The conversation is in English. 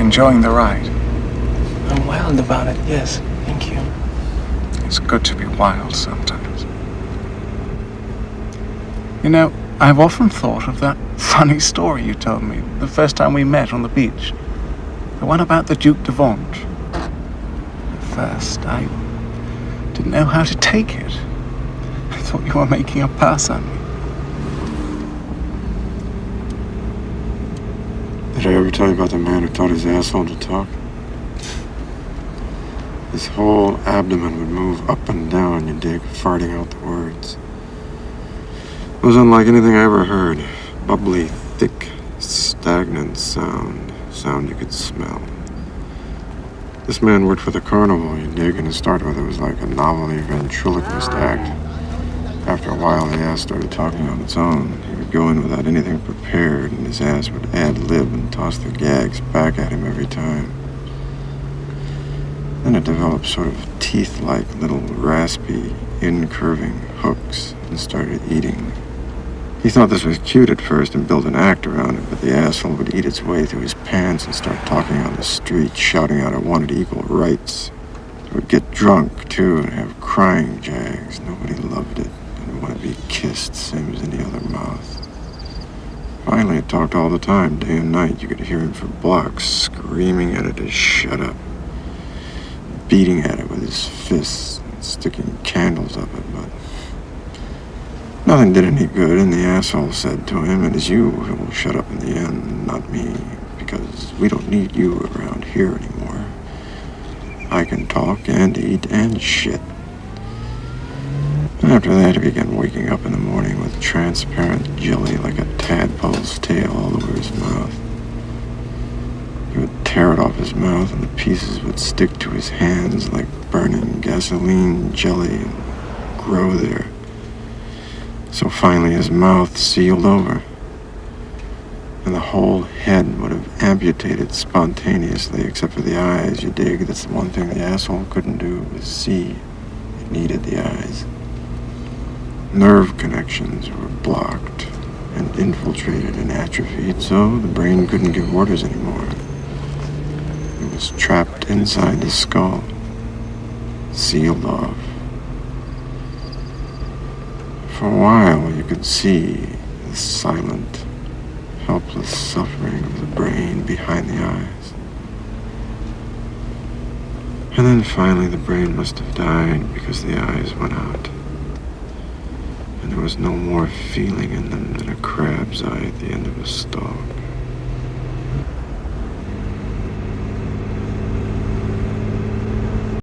enjoying the ride? I'm wild about it, yes. Thank you. It's good to be wild sometimes. You know, I've often thought of that funny story you told me the first time we met on the beach. The one about the Duke de Vente. At first, I didn't know how to take it. I thought you were making a pass on me. Did I ever tell you about the man who taught his asshole to talk? His whole abdomen would move up and down, you dig, farting out the words. It was unlike anything I ever heard. Bubbly, thick, stagnant sound you could smell. This man worked for the carnival, you dig, and to start with it was like a novelty ventriliquist act. After a while, the ass started talking on its own. He would go in without anything prepared, and his ass would ad-lib and toss the gags back at him every time. Then it developed sort of teeth-like little raspy, in-curving hooks and started eating. He thought this was cute at first and built an act around it, but the asshole would eat its way through his pants and start talking on the street, shouting out it wanted equal rights. It would get drunk, too, and have crying jags. Nobody loved it. Didn't want to be kissed, same as any other mouth. Finally, it talked all the time, day and night. You could hear him for blocks, screaming at it to shut up, beating at it with his fists, and sticking candles up it, but nothing did any good, and the asshole said to him, "It is you who will shut up in the end, not me, because we don't need you around here anymore. I can talk and eat and shit." And after that, he began waking up in the morning with transparent jelly like a tadpole's tail all over his mouth. He would tear it off his mouth, and the pieces would stick to his hands like burning gasoline jelly and grow there. So finally his mouth sealed over, and the whole head would have amputated spontaneously, except for the eyes, you dig. That's the one thing the asshole couldn't do, was see. It needed the eyes. Nerve connections were blocked and infiltrated and atrophied, so the brain couldn't give orders anymore. It was trapped inside the skull, sealed off. For a while, you could see the silent, helpless suffering of the brain behind the eyes. And then finally, the brain must have died because the eyes went out. And there was no more feeling in them than a crab's eye at the end of a stalk.